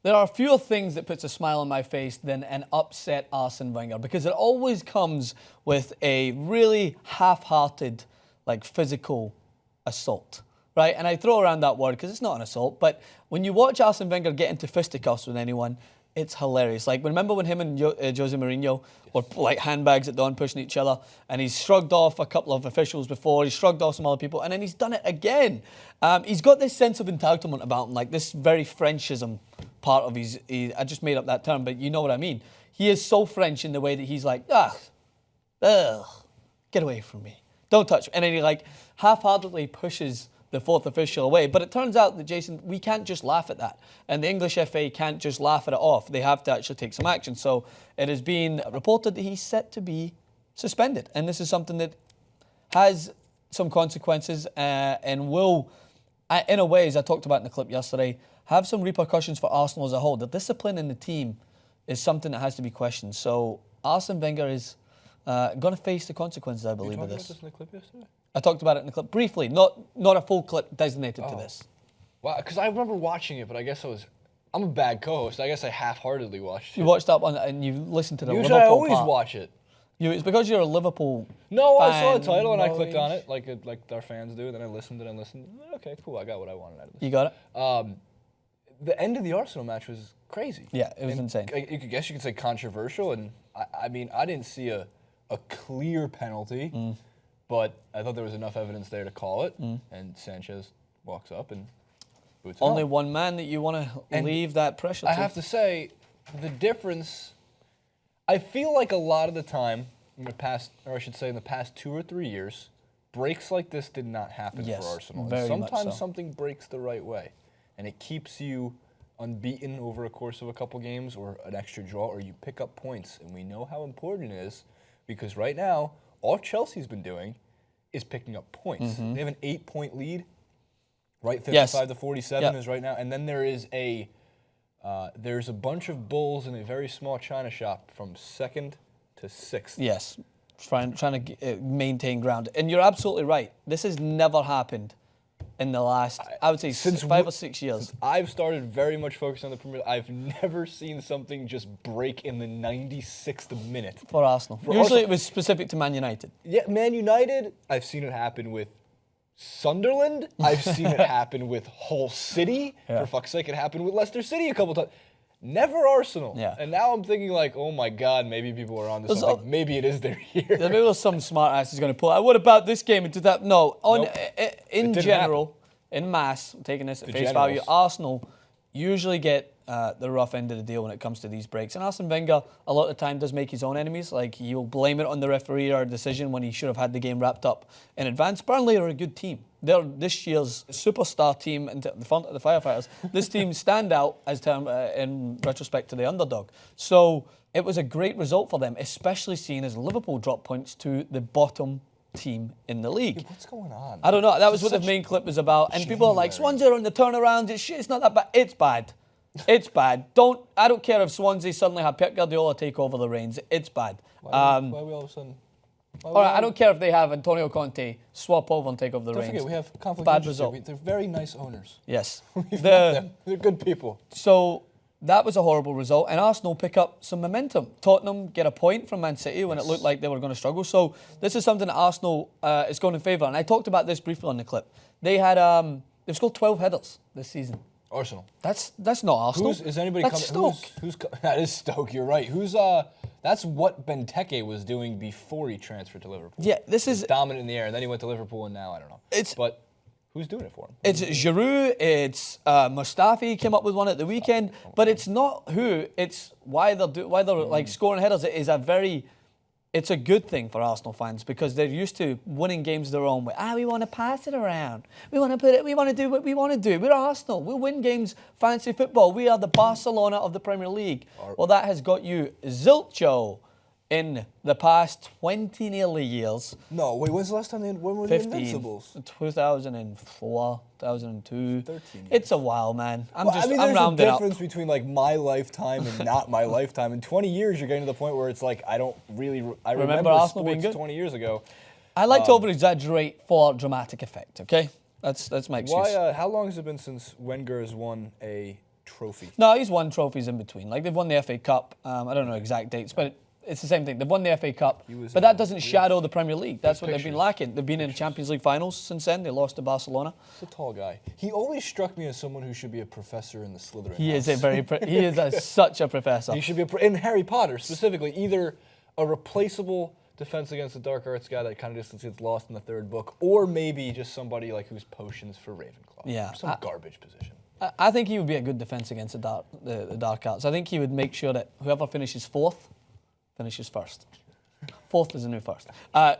There are fewer things that puts a smile on my face than an upset Arsen Wenger, because it always comes with a really half-hearted, physical assault, right? And I throw around that word because it's not an assault, but when you watch Arsen Wenger get into fisticuffs with anyone, it's hilarious. Remember when him and Jose Mourinho were like handbags at dawn pushing each other, and he's shrugged off a couple of officials before, he's shrugged off some other people, and then he's done it again. He's got this sense of entitlement about him, like this very Frenchism part of I just made up that term, but you know what I mean. He is so French in the way that he's like, get away from me. Don't touch me. And then he half-heartedly pushes the fourth official away. But it turns out that, Jason, we can't just laugh at that. And the English FA can't just laugh at it off. They have to actually take some action. So it has been reported that he's set to be suspended. And this is something that has some consequences and will, in a way, as I talked about in the clip yesterday, have some repercussions for Arsenal as a whole. The discipline in the team is something that has to be questioned. So Arsen Wenger is going to face the consequences, I believe, of this. Did you talk about this in the clip yesterday? I talked about it in the clip briefly, not a full clip designated to this. Wow, because I remember watching it, but I guess I'm a bad co-host. I guess I half-heartedly watched it. You watched that one and you listened to the Usually Liverpool I always part. watch it. It's because you're a Liverpool No, fan. I saw the title and I clicked on it like our fans do. Then I listened and I listened. Okay, cool. I got what I wanted out of this. You got it? The end of the Arsenal match was crazy. Yeah, it was insane. You could say controversial, and I mean, I didn't see a clear penalty, but I thought there was enough evidence there to call it, and Sanchez walks up and boots it Only out. one man that you want to leave that pressure to. I have to say, the difference, I feel like a lot of the time in the past, or I should say in the past 2 or 3 years, breaks like this did not happen for Arsenal. Very and much sometimes so. something breaks the right way, and it keeps you unbeaten over a course of a couple games or an extra draw, or you pick up points. And we know how important it is, because right now, all Chelsea's been doing is picking up points. They have an 8-point lead, right? 55 to 47 is right now. And then there is there's a bunch of bulls in a very small china shop from 2nd to 6th. Yes, trying to maintain ground. And you're absolutely right. This has never happened in the last, I would say, since 5 or 6 years. Since I've started very much focused on the Premier League, I've never seen something just break in the 96th minute. For Arsenal. Usually it was specific to Man United. Yeah, Man United, I've seen it happen with Sunderland. I've seen it happen with Hull City. For fuck's sake, it happened with Leicester City a couple times. Never Arsenal. Yeah. And now I'm thinking oh my God, maybe people are on to something. Maybe it is their year. Maybe there's some smart ass is going to pull out. What about this game into that? No. In general, in mass, taking this at face value, Arsenal usually get the rough end of the deal when it comes to these breaks. And Arsen Wenger, a lot of the time, does make his own enemies. He'll blame it on the referee or a decision when he should have had the game wrapped up in advance. Burnley are a good team. They're this year's superstar team in the front of the Firefighters. This team stand out as in retrospect to the underdog. So it was a great result for them, especially seeing as Liverpool dropped points to the bottom team in the league. Dude, what's going on? I don't know. That was what the main clip was about. And people are like, Swansea are on the turnaround. It's not that bad. It's bad. It's bad. I don't care if Swansea suddenly have Pep Guardiola take over the reins. It's bad. Why we all of a sudden... All right, I don't care if they have Antonio Conte swap over and take over the reins. Don't forget, we have conflict Bad of interest result. here. They're very nice owners. Yes. They're good people. So that was a horrible result, and Arsenal pick up some momentum. Tottenham get a point from Man City when it looked like they were going to struggle. So this is something that Arsenal is going in favour. And I talked about this briefly on the clip. They've scored 12 headers this season. Arsenal. That's not Arsenal. Is anybody that's coming? Stoke. That is Stoke. You're right. That's what Benteke was doing before he transferred to Liverpool. Yeah, this is dominant in the air, and then he went to Liverpool, and now I don't know. But who's doing it for him? It's Giroud. It's Mustafi came up with one at the weekend. But it's not who. It's why they're scoring headers. It's a good thing for Arsenal fans because they're used to winning games their own way. We want to pass it around. We want to do what we want to do. We're Arsenal. We win games, fancy football. We are the Barcelona of the Premier League. Well, that has got you zilcho in the past 20 nearly years. No, wait, when's the last time when were the Invincibles? 2004, 2002. 13 years. It's a while, man. I'm there's rounding a up. difference between my lifetime and not my lifetime. In 20 years, you're getting to the point where it's I remember Arsenal being sports good 20 years ago. I like to over-exaggerate for dramatic effect, okay? That's my excuse. How long has it been since Wenger has won a trophy. No, he's won trophies in between. Like, they've won the FA Cup. I don't know exact dates, but it's the same thing. They've won the FA Cup, but that doesn't shadow the Premier League. That's what they've been lacking. They've been in Champions League finals since then. They lost to Barcelona. He's a tall guy. He always struck me as someone who should be a professor in the Slytherin He house. is such a professor. He should be in Harry Potter specifically, either a replaceable Defense Against the Dark Arts guy that kind of just gets lost in the third book, or maybe just somebody like who's potions for Ravenclaw. Yeah, Or some garbage position. I think he would be a good defense against the dark arts. I think he would make sure that whoever finishes fourth finishes first. Fourth is a new first.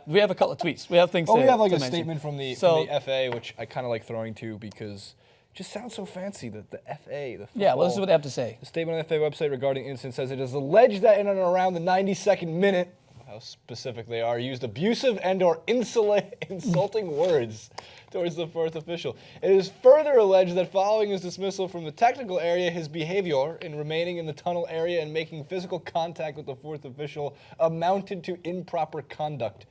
We have a couple of tweets. We have things. We have like to a mention. statement from the FA, which I kind of like throwing to because it just sounds so fancy that the FA, the football. Yeah, well, this is what they have to say. The statement on the FA website regarding the incident says it is alleged that in and around the 92nd minute, how specific they are, used abusive and/or insulting words towards the fourth official. It is further alleged that following his dismissal from the technical area, his behavior in remaining in the tunnel area and making physical contact with the fourth official amounted to improper conduct.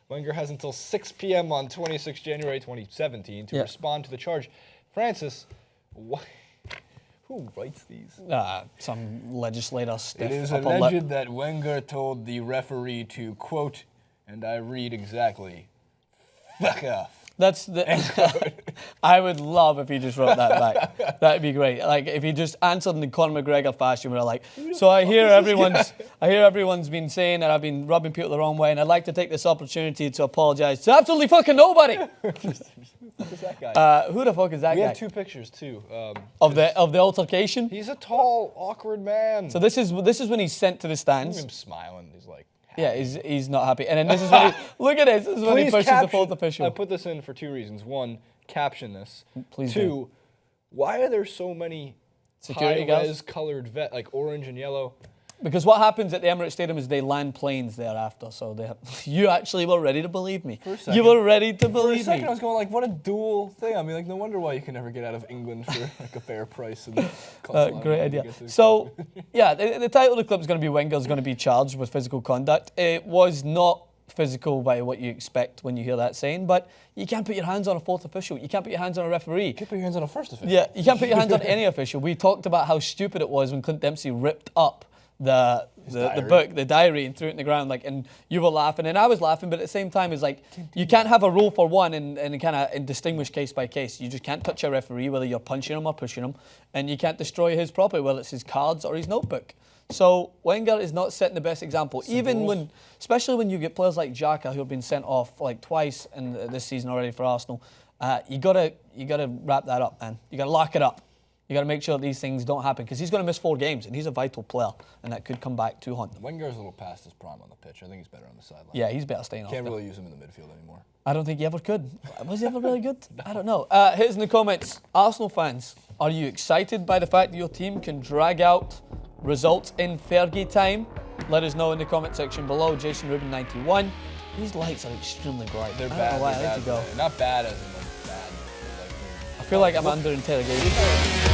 Wenger has until 6 p.m. on 26 January 2017 to respond to the charge. Francis, who writes these? Some legislator stiff. It is upper lip. alleged that Wenger told the referee to, quote, and I read exactly, fuck off. That's the. I would love if he just wrote that back. That'd be great. Like if he just answered in the Conor McGregor fashion, where like, so I hear everyone's been saying that I've been rubbing people the wrong way, and I'd like to take this opportunity to apologise to absolutely fucking nobody. Who's that guy? Who the fuck is that guy? We have two pictures too. Of the altercation. He's a tall, awkward man. So this is when he's sent to the stands. Look at him smiling. He's like. Yeah, he's not happy. And then this is when look at this. This is when he pushes the fourth official. I put this in for two reasons. One, caption this. Please Two, do. why are there so many security guards colored like orange and yellow? Because what happens at the Emirates Stadium is they land planes thereafter. So you actually were ready to believe me. For a second, you were ready to believe me. For a second, me. I was going like, what a dual thing. I mean, like, no wonder why you can never get out of England for like a fair price. And great idea. So, yeah, the title of the clip is going to be Wenger's going to be charged with physical conduct. It was not physical by what you expect when you hear that saying, but you can't put your hands on a fourth official. You can't put your hands on a referee. You can't put your hands on a first official. Yeah, you can't put your hands on any official. We talked about how stupid it was when Clint Dempsey ripped up the book, the diary, and threw it in the ground, like, and you were laughing and I was laughing, but at the same time it's like you can't have a rule for one and kind of distinguish case by case. You just can't touch a referee whether you're punching him or pushing him, and you can't destroy his property whether it's his cards or his notebook. So Wenger is not setting the best example, especially when you get players like Xhaka who have been sent off like twice in this season already for Arsenal. You gotta wrap that up, man. You gotta lock it up. You got to make sure these things don't happen because he's going to miss 4 games and he's a vital player and that could come back to haunt him. Wenger's a little past his prime on the pitch. I think he's better on the sideline. Yeah, he's better staying off. Can't really use him in the midfield anymore. I don't think he ever could. Was he ever really good? No. I don't know. Hit us in the comments. Arsenal fans, are you excited by the fact that your team can drag out results in Fergie time? Let us know in the comment section below. Jason Rubin 91. These lights are extremely bright. They're I bad. don't know why I need to go. Not bad as in like bad. I feel like I'm under interrogation.